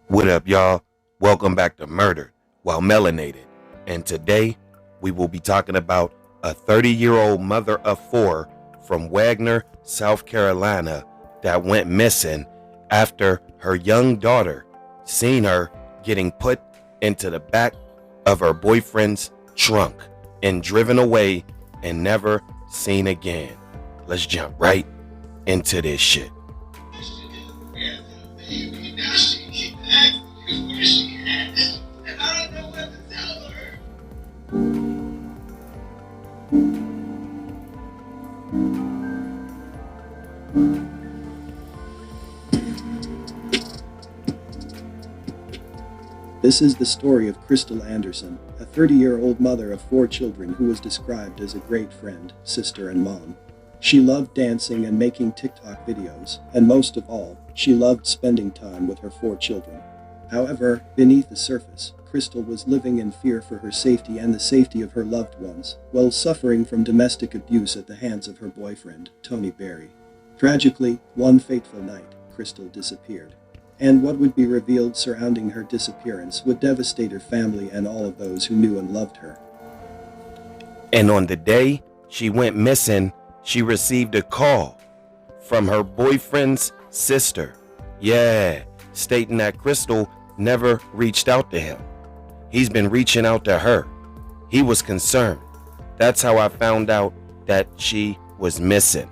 What up, y'all? Welcome back to Murdered While Melanated. And today we will be talking about a 30-year-old mother of four from Wagner, South Carolina that went missing after her young daughter seen her getting put into the back of her boyfriend's trunk and driven away and never seen again. Let's jump right into this shit. This is the story of Crystal Anderson, a 30-year-old mother of four children who was described as a great friend, sister, and mom. She loved dancing and making TikTok videos, and most of all, she loved spending time with her four children. However, beneath the surface, Crystal was living in fear for her safety and the safety of her loved ones, while suffering from domestic abuse at the hands of her boyfriend, Tony Berry. Tragically, one fateful night, Crystal disappeared. And what would be revealed surrounding her disappearance would devastate her family and all of those who knew and loved her. And on the day she went missing, she received a call from her boyfriend's sister. Stating that Crystal never reached out to him. He's been reaching out to her. He was concerned. That's how I found out that she was missing.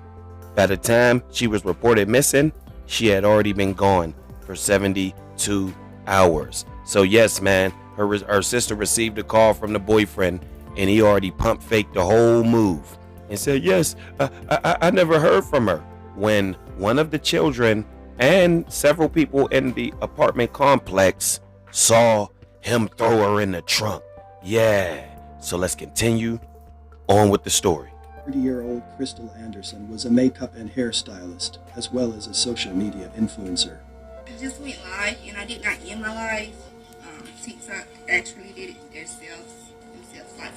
By the time she was reported missing, she had already been gone for 72 hours. So yes, man, her sister received a call from the boyfriend and he already pump faked the whole move and said, yes, I never heard from her. When one of the children and several people in the apartment complex saw him throw her in the trunk. So let's continue on with the story. 30-year-old Crystal Anderson was a makeup and hairstylist, as well as a social media influencer. I just went live and I did not end my live. TikTok actually did it themselves. Like,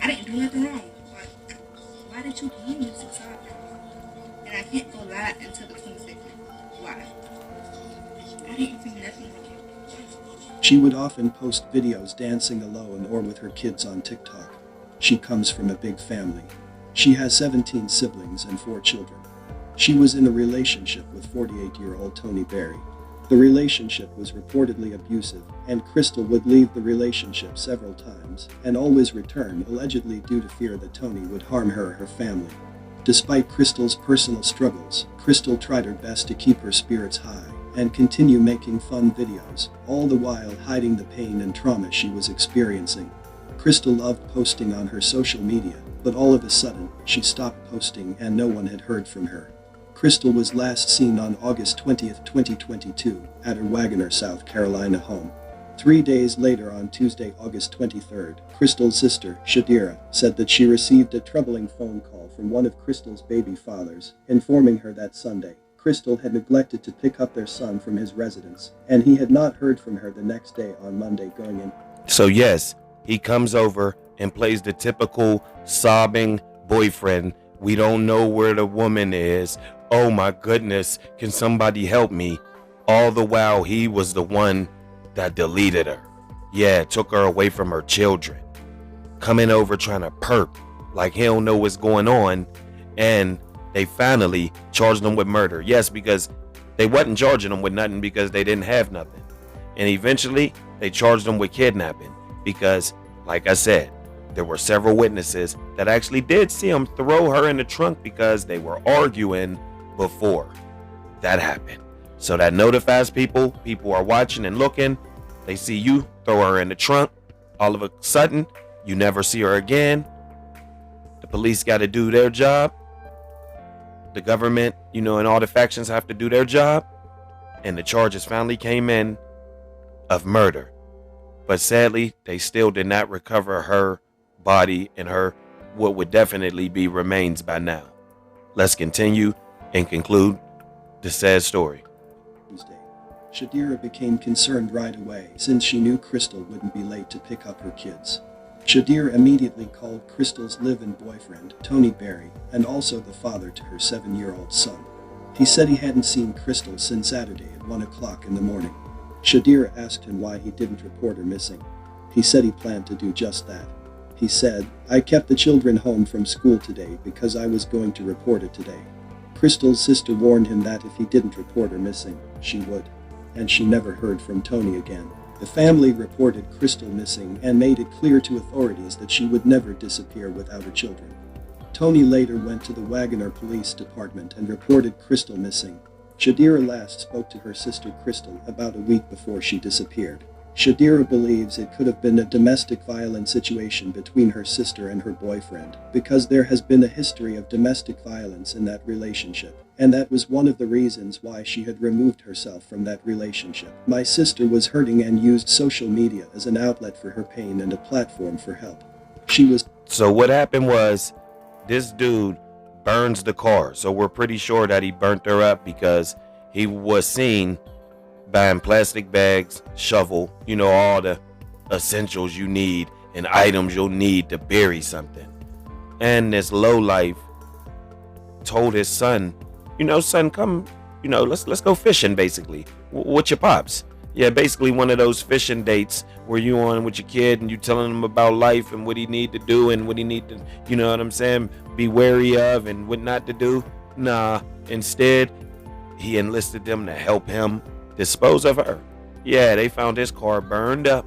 I didn't do nothing wrong. Like, why did you end your TikTok? And I can't go live until the 22nd. Why? I didn't do nothing wrong. She would often post videos dancing alone or with her kids on TikTok. She comes from a big family. She has 17 siblings and 4 children. She was in a relationship with 48-year-old Tony Berry. The relationship was reportedly abusive, and Crystal would leave the relationship several times and always return, allegedly due to fear that Tony would harm her or her family. Despite Crystal's personal struggles, Crystal tried her best to keep her spirits high and continue making fun videos, all the while hiding the pain and trauma she was experiencing. Crystal loved posting on her social media, but all of a sudden, she stopped posting and no one had heard from her. Crystal was last seen on August 20th, 2022, at her Wagner, South Carolina home. 3 days later, on Tuesday, August 23rd, Crystal's sister, Shadira, said that she received a troubling phone call from one of Crystal's baby fathers, informing her that Sunday, Crystal had neglected to pick up their son from his residence, and he had not heard from her the next day on Monday going in. So yes, he comes over and plays the typical sobbing boyfriend. We don't know where the woman is. Oh my goodness, can somebody help me? All the while he was the one that deleted her. Took her away from her children. Coming over trying to perk like he don't know what's going on. And they finally charged him with murder. Yes, because they wasn't charging him with nothing because they didn't have nothing. And eventually they charged him with kidnapping because, like I said, there were several witnesses that actually did see him throw her in the trunk because they were arguing before that happened. So that notifies people are watching and looking. They see you throw her in the trunk. All of a sudden, you never see her again. The police got to do their job. The government, and all the factions have to do their job. And the charges finally came in of murder. But sadly, they still did not recover her body and her what would definitely be remains by now. Let's continue and conclude the sad story. Tuesday, Shadira became concerned right away since she knew Crystal wouldn't be late to pick up her kids. Shadira immediately called Crystal's live-in boyfriend, Tony Berry, and also the father to her 7-year-old son. He said he hadn't seen Crystal since Saturday at 1 o'clock in the morning. Shadir asked him why he didn't report her missing. He said he planned to do just that. He said, "I kept the children home from school today because I was going to report it today." Crystal's sister warned him that if he didn't report her missing, she would. And she never heard from Tony again. The family reported Crystal missing and made it clear to authorities that she would never disappear without her children. Tony later went to the Wagoner Police Department and reported Crystal missing. Shadira last spoke to her sister Crystal about a week before she disappeared. Shadira believes it could have been a domestic violence situation between her sister and her boyfriend, because there has been a history of domestic violence in that relationship, and that was one of the reasons why she had removed herself from that relationship. "My sister was hurting and used social media as an outlet for her pain and a platform for help. She was..." So what happened was this dude burns the car. So we're pretty sure that he burnt her up because he was seen buying plastic bags, shovel, all the essentials you need and items you'll need to bury something. And this lowlife told his son, son, come, let's go fishing, basically. With your pops. Yeah, basically one of those fishing dates where you on with your kid and you telling him about life and what he need to do and what he need to, be wary of and what not to do. Nah, instead, he enlisted them to help him dispose of her. Yeah, they found his car burned up,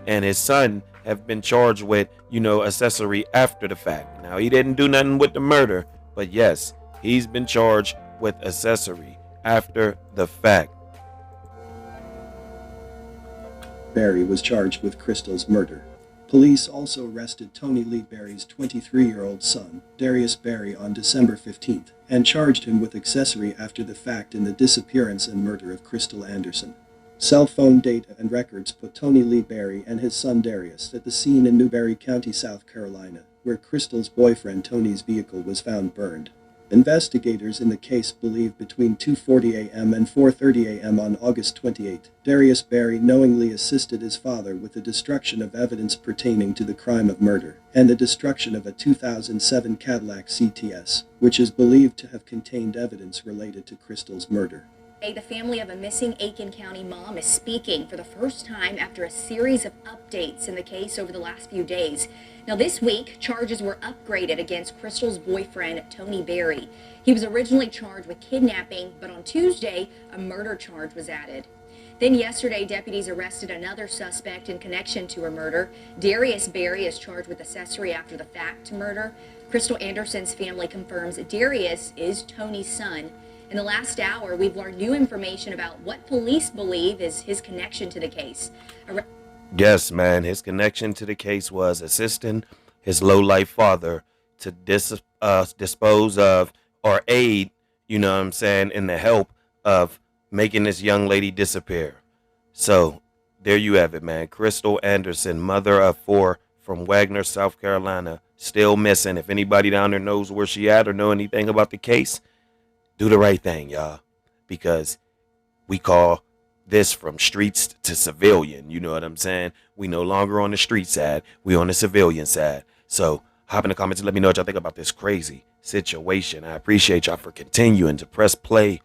and his son have been charged with, accessory after the fact. Now, he didn't do nothing with the murder, but yes, he's been charged with accessory after the fact. Barry was charged with Crystal's murder. Police also arrested Tony Lee Barry's 23-year-old son, Darius Barry, on December 15th, and charged him with accessory after the fact in the disappearance and murder of Crystal Anderson. Cell phone data and records put Tony Lee Barry and his son Darius at the scene in Newberry County, South Carolina, where Crystal's boyfriend Tony's vehicle was found burned. Investigators in the case believe between 2:40 a.m. and 4:30 a.m. on August 28, Darius Barry knowingly assisted his father with the destruction of evidence pertaining to the crime of murder, and the destruction of a 2007 Cadillac CTS, which is believed to have contained evidence related to Crystal's murder. The family of a missing Aiken County mom is speaking for the first time after a series of updates in the case over the last few days. Now this week, charges were upgraded against Crystal's boyfriend, Tony Barry. He was originally charged with kidnapping, but on Tuesday, a murder charge was added. Then yesterday, deputies arrested another suspect in connection to her murder. Darius Barry is charged with accessory after the fact to murder. Crystal Anderson's family confirms Darius is Tony's son. In the last hour, we've learned new information about what police believe is his connection to the case. Yes, man, his connection to the case was assisting his low-life father to dispose of or aid, in the help of making this young lady disappear. So there you have it, man. Crystal Anderson, mother of 4 from Wagoner, South Carolina, still missing. If anybody down there knows where she at or know anything about the case, do the right thing, y'all, because we call this from streets to civilian. You know what I'm saying? We no longer on the street side. We on the civilian side. So hop in the comments and let me know what y'all think about this crazy situation. I appreciate y'all for continuing to press play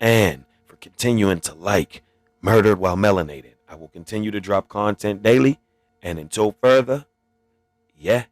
and for continuing to like Murdered While Melanated. I will continue to drop content daily. And until further, yeah.